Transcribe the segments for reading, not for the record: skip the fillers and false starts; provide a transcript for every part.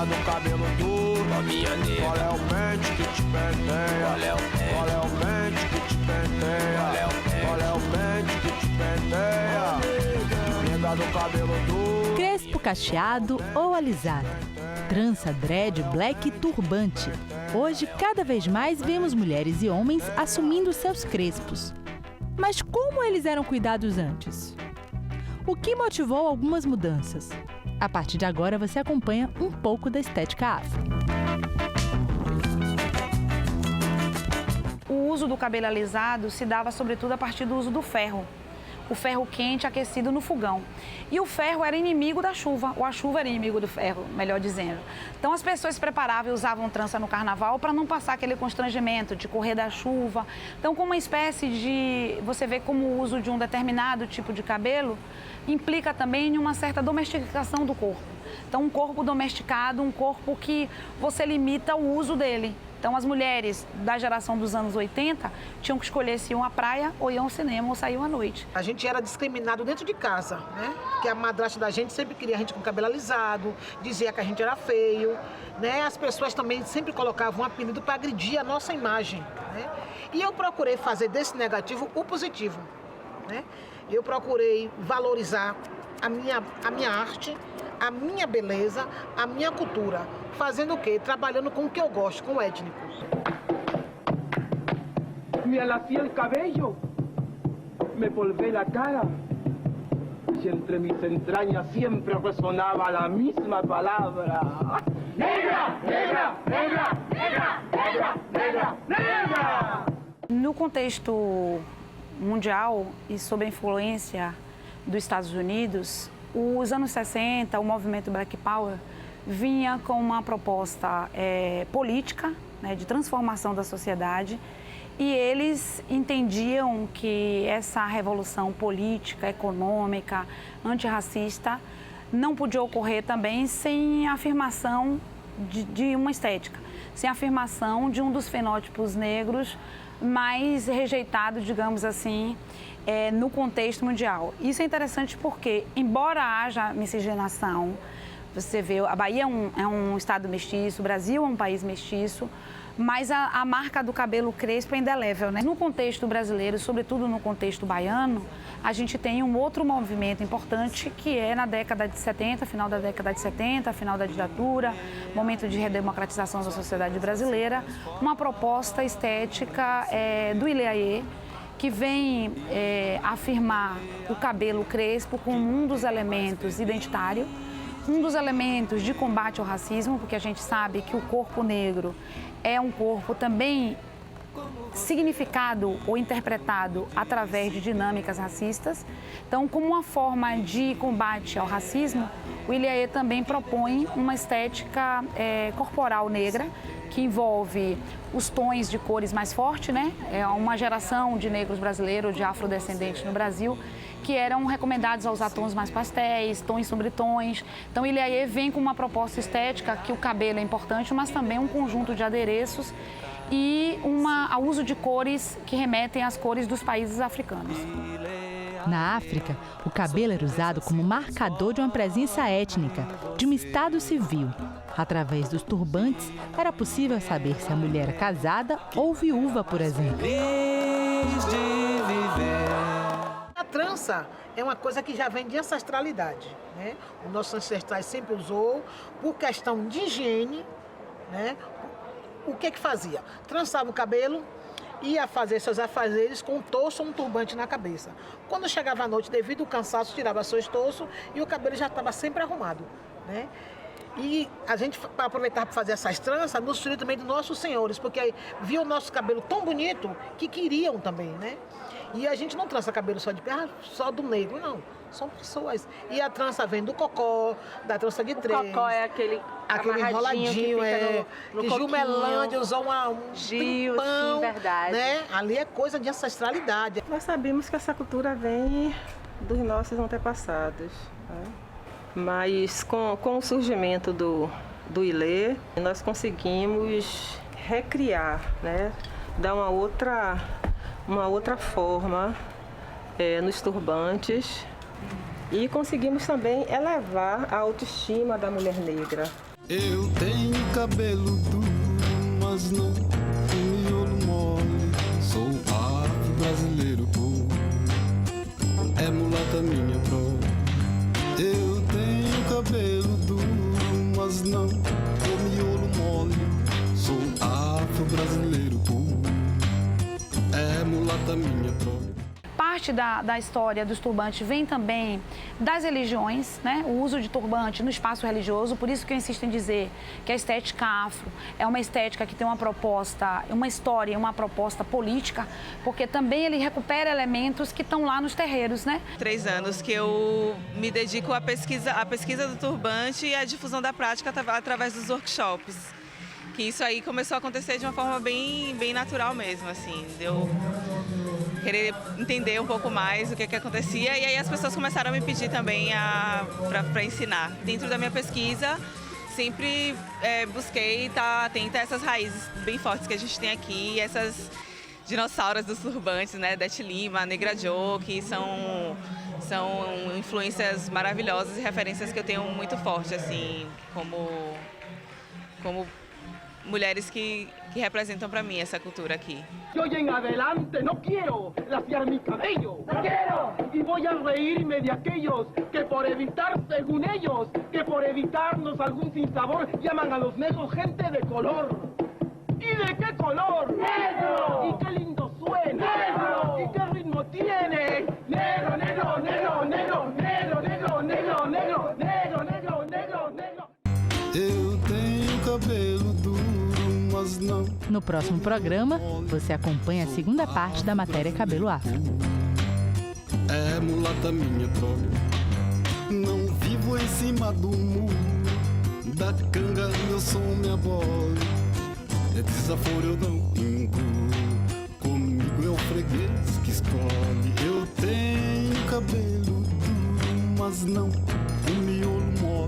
do cabelo duro, minha negra. Qual é o pente que te penteia? Qual é o pente que te penteia? Qual é o pente que te penteia? Nega do cabelo duro. Crespo cacheado ou alisado, trança, dread, black e turbante. Hoje, cada vez mais vemos mulheres e homens assumindo seus crespos. Mas como eles eram cuidados antes? O que motivou algumas mudanças? A partir de agora, você acompanha um pouco da estética afro. O uso do cabelo alisado se dava sobretudo a partir do uso do ferro. O ferro quente aquecido no fogão. E o ferro era inimigo da chuva, ou a chuva era inimigo do ferro, melhor dizendo. Então as pessoas se preparavam e usavam trança no carnaval para não passar aquele constrangimento de correr da chuva. Então, como uma espécie de... Você vê como o uso de um determinado tipo de cabelo implica também em uma certa domesticação do corpo. Então, um corpo domesticado, um corpo que você limita o uso dele. Então, as mulheres da geração dos anos 80 tinham que escolher se iam à praia, ou iam ao cinema, ou saíam à noite. A gente era discriminado dentro de casa, né? Porque a madrasta da gente sempre queria a gente com cabelo alisado, dizia que a gente era feio, né? As pessoas também sempre colocavam um apelido para agredir a nossa imagem, né? E eu procurei fazer desse negativo o positivo, né? Eu procurei valorizar a minha arte, a minha beleza, a minha cultura. Fazendo o quê? Trabalhando com o que eu gosto, com o étnico. Me alacé el cabello, me polvé la cara, y entre mis entrañas siempre resonaba la misma palabra. Negra, negra, negra, negra, negra, negra, negra. No contexto mundial e sob a influência dos Estados Unidos, os anos 60, o movimento Black Power vinha com uma proposta política, né, de transformação da sociedade, e eles entendiam que essa revolução política, econômica, antirracista não podia ocorrer também sem a afirmação de uma estética, sem a afirmação de um dos fenótipos negros mais rejeitados, digamos assim, no contexto mundial. Isso é interessante porque, embora haja miscigenação, você vê, a Bahia é um estado mestiço, o Brasil é um país mestiço, mas a marca do cabelo crespo é indelével, né? No contexto brasileiro, sobretudo no contexto baiano, a gente tem um outro movimento importante que é na década de 70, final da década de 70, final da ditadura, momento de redemocratização da sociedade brasileira, uma proposta estética do Ileaê, que vem afirmar o cabelo crespo como um dos elementos identitários, um dos elementos de combate ao racismo, porque a gente sabe que o corpo negro é um corpo também significado ou interpretado através de dinâmicas racistas. Então, como uma forma de combate ao racismo, o Ileaê também propõe uma estética corporal negra, que envolve os tons de cores mais fortes, né? É uma geração de negros brasileiros, de afrodescendentes no Brasil, que eram recomendados a usar tons mais pastéis, tons sobre tons. Então, o Ileaê vem com uma proposta estética que o cabelo é importante, mas também um conjunto de adereços e o uso de cores que remetem às cores dos países africanos. Na África, o cabelo era usado como marcador de uma presença étnica, de um estado civil. Através dos turbantes, era possível saber se a mulher era casada ou viúva, por exemplo. A trança é uma coisa que já vem de ancestralidade, né? Os nossos ancestrais sempre usou por questão de higiene, né? O que fazia? Trançava o cabelo, ia fazer seus afazeres com um torço ou um turbante na cabeça. Quando chegava à noite, devido ao cansaço, tirava seus torços e o cabelo já estava sempre arrumado, né? E a gente, para aproveitar para fazer essas tranças, nos filhos também dos nossos senhores, porque viu o nosso cabelo tão bonito que queriam também, né? E a gente não trança cabelo só de perna, só do negro, não. São pessoas. E a trança vem do cocó, da trança de três. O cocó é aquele enroladinho, no que Jumelândia usou um Gil, tripão, sim, verdade. né? Ali é coisa de ancestralidade. Nós sabemos que essa cultura vem dos nossos antepassados, né? Mas com o surgimento do Ilê, nós conseguimos recriar, né? Dar uma outra forma nos turbantes e conseguimos também elevar a autoestima da mulher negra. Eu tenho cabelo duro, mas não um miolo mole. Sou afro-brasileiro puro, é mulata minha prole. Eu tenho cabelo duro, mas não um miolo mole. Sou afro-brasileiro puro, é mulata minha prole. Parte da história dos turbantes vem também das religiões, né? O uso de turbante no espaço religioso, por isso que eu insisto em dizer que a estética afro é uma estética que tem uma proposta, uma história, uma proposta política, porque também ele recupera elementos que estão lá nos terreiros, né? 3 anos que eu me dedico à pesquisa do turbante e à difusão da prática através dos workshops. Que isso aí começou a acontecer de uma forma bem natural mesmo, assim, deu querer entender um pouco mais o que acontecia, e aí as pessoas começaram a me pedir também para ensinar. Dentro da minha pesquisa, sempre busquei estar atenta a essas raízes bem fortes que a gente tem aqui, essas dinossauras dos turbantes, né, Dete Lima, Negra Joe, que são influências maravilhosas e referências que eu tenho muito forte, assim, como mulheres que representam para mim essa cultura aqui. De hoy en adelante no quiero laciar mi cabello. ¡No quiero! Y voy a reírme de aquellos que por evitar, según ellos, que por evitarnos algún sinsabor llaman a los negros gente de color. ¿Y de qué color? ¡Negro! ¿Y qué lindo suena? ¡Negro! ¿Y qué ritmo tiene? ¡Negro, negro, negro, negro, negro, negro, negro, negro, negro, negro, negro, negro! Eu tenho cabelo duro, mas não. No próximo programa, você acompanha a segunda parte da matéria Cabelo Afro. É mulata minha prole. Não vivo em cima do muro, da canga eu sou minha bola. É desaforo eu não incluo, comigo é o freguês que escolhe. Eu tenho cabelo duro, mas não um miolo mole.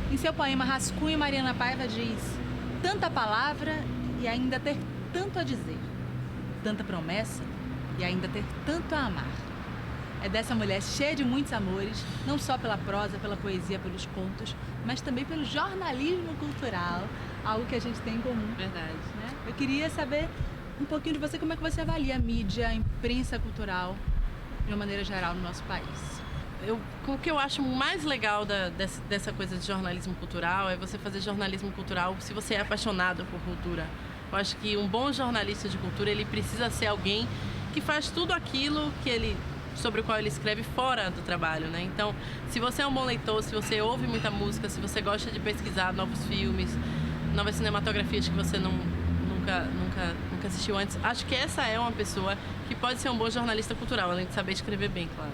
Em seu poema Rascunho, Mariana Paiva diz: tanta palavra e ainda ter tanto a dizer, tanta promessa e ainda ter tanto a amar. É dessa mulher cheia de muitos amores, não só pela prosa, pela poesia, pelos contos, mas também pelo jornalismo cultural, algo que a gente tem em comum. Verdade. Né? Eu queria saber um pouquinho de você, como é que você avalia a mídia, a imprensa cultural, de uma maneira geral, no nosso país. O que eu acho mais legal dessa coisa de jornalismo cultural é você fazer jornalismo cultural se você é apaixonado por cultura. Eu acho que um bom jornalista de cultura, ele precisa ser alguém que faz tudo aquilo sobre o qual ele escreve fora do trabalho, né? Então, se você é um bom leitor, se você ouve muita música, se você gosta de pesquisar novos filmes, novas cinematografias que você nunca assistiu antes, acho que essa é uma pessoa que pode ser um bom jornalista cultural, além de saber escrever bem, claro.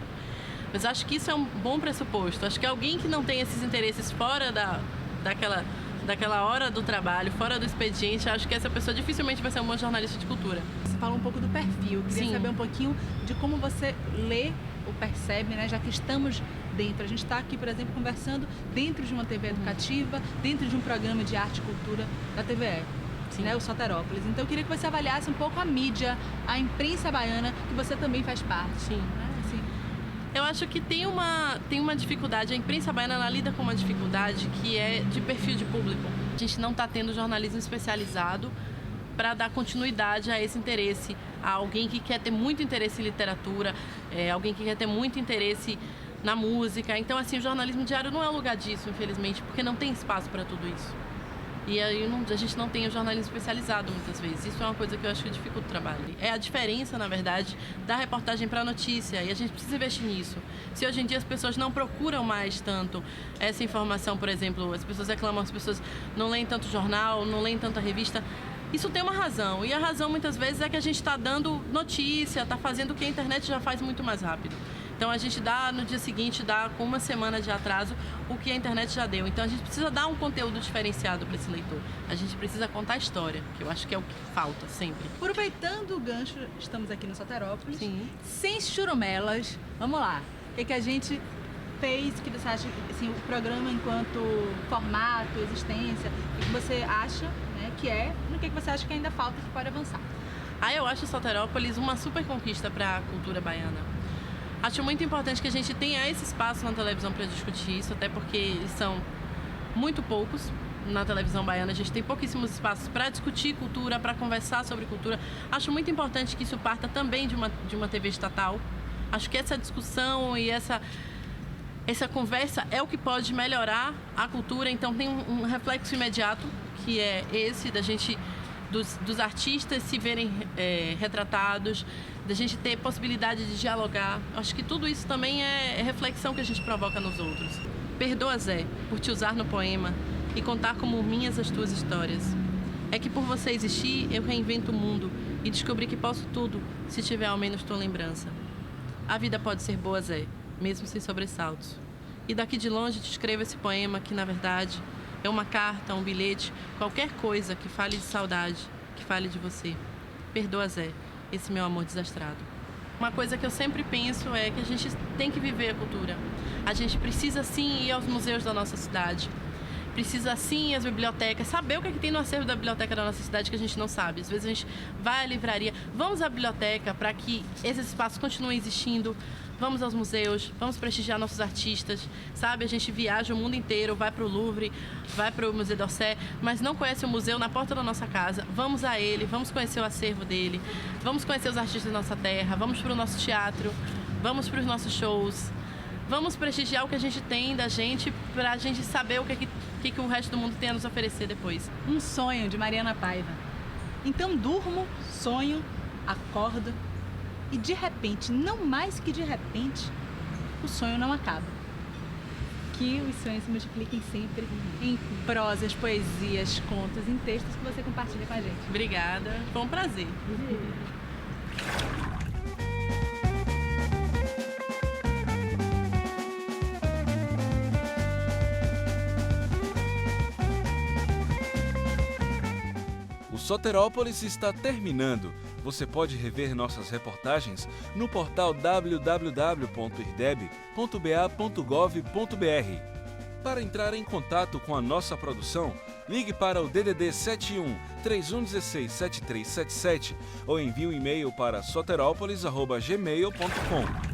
Mas acho que isso é um bom pressuposto. Acho que alguém que não tem esses interesses fora daquela hora do trabalho, fora do expediente, acho que essa pessoa dificilmente vai ser um bom jornalista de cultura. Você falou um pouco do perfil. Eu queria saber um pouquinho de como você lê ou percebe, né? Já que estamos dentro. A gente está aqui, por exemplo, conversando dentro de uma TV educativa, dentro de um programa de arte e cultura da TVE. Né, o Soterópolis. Então eu queria que você avaliasse um pouco a mídia, a imprensa baiana, que você também faz parte. Sim. Né? Assim. Eu acho que tem uma dificuldade, a imprensa baiana ela lida com uma dificuldade que é de perfil de público. A gente não está tendo jornalismo especializado para dar continuidade a esse interesse, a alguém que quer ter muito interesse em literatura, alguém que quer ter muito interesse na música. Então, assim, o jornalismo diário não é um lugar disso, infelizmente, porque não tem espaço para tudo isso. E aí a gente não tem o jornalismo especializado muitas vezes. Isso é uma coisa que eu acho que dificulta o trabalho. É a diferença, na verdade, da reportagem para a notícia. E a gente precisa investir nisso. Se hoje em dia as pessoas não procuram mais tanto essa informação, por exemplo, as pessoas reclamam, as pessoas não leem tanto jornal, não leem tanta revista. Isso tem uma razão. E a razão, muitas vezes, é que a gente está dando notícia, está fazendo o que a internet já faz muito mais rápido. Então a gente dá no dia seguinte, dá com uma semana de atraso o que a internet já deu. Então a gente precisa dar um conteúdo diferenciado para esse leitor. A gente precisa contar a história, que eu acho que é o que falta sempre. Aproveitando o gancho, estamos aqui no Soterópolis. Sim. Sem churumelas, vamos lá. O que a gente fez, que você acha, assim, o programa enquanto formato, existência, o que você acha, né, que é, no que você acha que ainda falta, que pode avançar? Eu acho o Soterópolis uma super conquista para a cultura baiana. Acho muito importante que a gente tenha esse espaço na televisão para discutir isso, até porque eles são muito poucos na televisão baiana. A gente tem pouquíssimos espaços para discutir cultura, para conversar sobre cultura. Acho muito importante que isso parta também de uma TV estatal. Acho que essa discussão e essa conversa é o que pode melhorar a cultura. Então tem um reflexo imediato, que é esse da gente, dos artistas se verem retratados, da gente ter possibilidade de dialogar. Acho que tudo isso também é reflexão que a gente provoca nos outros. Perdoa, Zé, por te usar no poema e contar como minhas as tuas histórias. É que por você existir, eu reinvento o mundo e descobri que posso tudo, se tiver ao menos tua lembrança. A vida pode ser boa, Zé, mesmo sem sobressaltos. E daqui de longe te escrevo esse poema que, na verdade, é uma carta, um bilhete, qualquer coisa que fale de saudade, que fale de você. Perdoa, Zé, esse meu amor desastrado. Uma coisa que eu sempre penso é que a gente tem que viver a cultura. A gente precisa, sim, ir aos museus da nossa cidade. Precisa, sim, ir às bibliotecas, saber o que tem no acervo da biblioteca da nossa cidade que a gente não sabe. Às vezes a gente vai à livraria, vamos à biblioteca para que esses espaços continuem existindo. Vamos aos museus, vamos prestigiar nossos artistas, sabe? A gente viaja o mundo inteiro, vai para o Louvre, vai para o Museu d'Orsay, mas não conhece o museu na porta da nossa casa. Vamos a ele, vamos conhecer o acervo dele, vamos conhecer os artistas da nossa terra, vamos para o nosso teatro, vamos para os nossos shows, vamos prestigiar o que a gente tem da gente para a gente saber o que o resto do mundo tem a nos oferecer depois. Um sonho, de Mariana Paiva. Então durmo, sonho, acordo e de repente, não mais que de repente, o sonho não acaba. Que os sonhos se multipliquem sempre em prosas, poesias, contos, em textos que você compartilha com a gente. Obrigada, foi um prazer. O Soterópolis está terminando. Você pode rever nossas reportagens no portal www.irdeb.ba.gov.br. Para entrar em contato com a nossa produção, ligue para o DDD 71 3116 7377 ou envie um e-mail para soteropolis@gmail.com.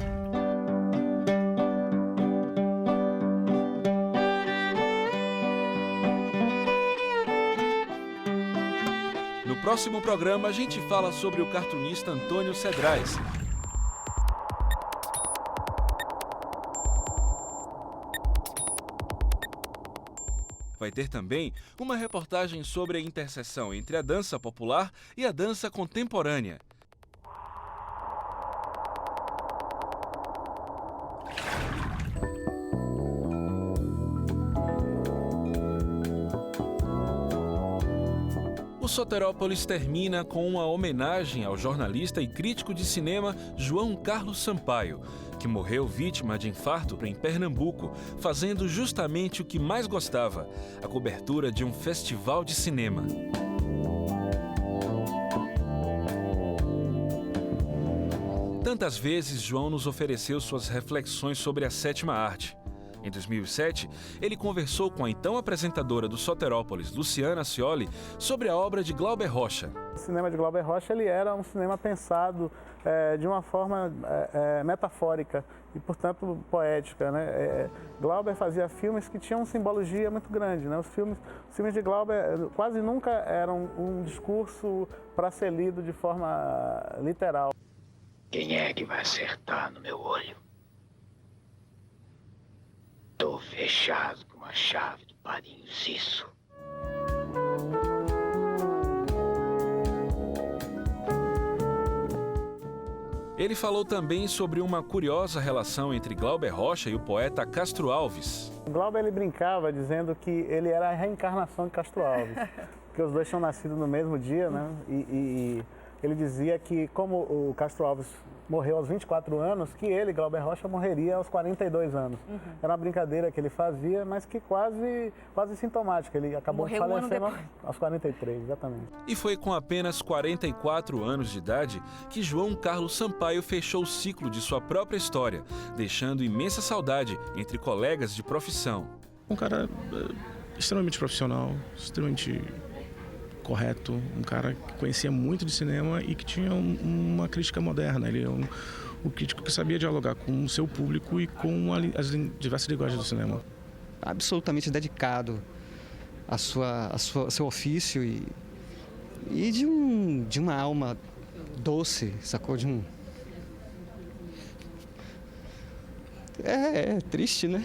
No próximo programa, a gente fala sobre o cartunista Antônio Cedrais. Vai ter também uma reportagem sobre a interseção entre a dança popular e a dança contemporânea. O Soterópolis termina com uma homenagem ao jornalista e crítico de cinema João Carlos Sampaio, que morreu vítima de infarto em Pernambuco, fazendo justamente o que mais gostava, a cobertura de um festival de cinema. Tantas vezes João nos ofereceu suas reflexões sobre a sétima arte. Em 2007, ele conversou com a então apresentadora do Soterópolis, Luciana Scioli, sobre a obra de Glauber Rocha. O cinema de Glauber Rocha ele era um cinema pensado de uma forma metafórica e, portanto, poética, né? Glauber fazia filmes que tinham uma simbologia muito grande, né? Os filmes de Glauber quase nunca eram um discurso para ser lido de forma literal. Quem é que vai acertar no meu olho? Tô fechado com uma chave do Padrinho Cisso. Ele falou também sobre uma curiosa relação entre Glauber Rocha e o poeta Castro Alves. Glauber ele brincava dizendo que ele era a reencarnação de Castro Alves, porque os dois tinham nascido no mesmo dia, né? ele dizia que, como o Castro Alves morreu aos 24 anos, que ele, Glauber Rocha, morreria aos 42 anos. Era uma brincadeira que ele fazia, mas que quase sintomática. Ele acabou falecendo aos 43, exatamente. E foi com apenas 44 anos de idade que João Carlos Sampaio fechou o ciclo de sua própria história, deixando imensa saudade entre colegas de profissão. Um cara extremamente profissional, extremamente correto, um cara que conhecia muito de cinema e que tinha uma crítica moderna. Ele é um crítico que sabia dialogar com o seu público e com as diversas linguagens do cinema. Absolutamente dedicado ao seu ofício e de uma alma doce, sacou? É triste, né?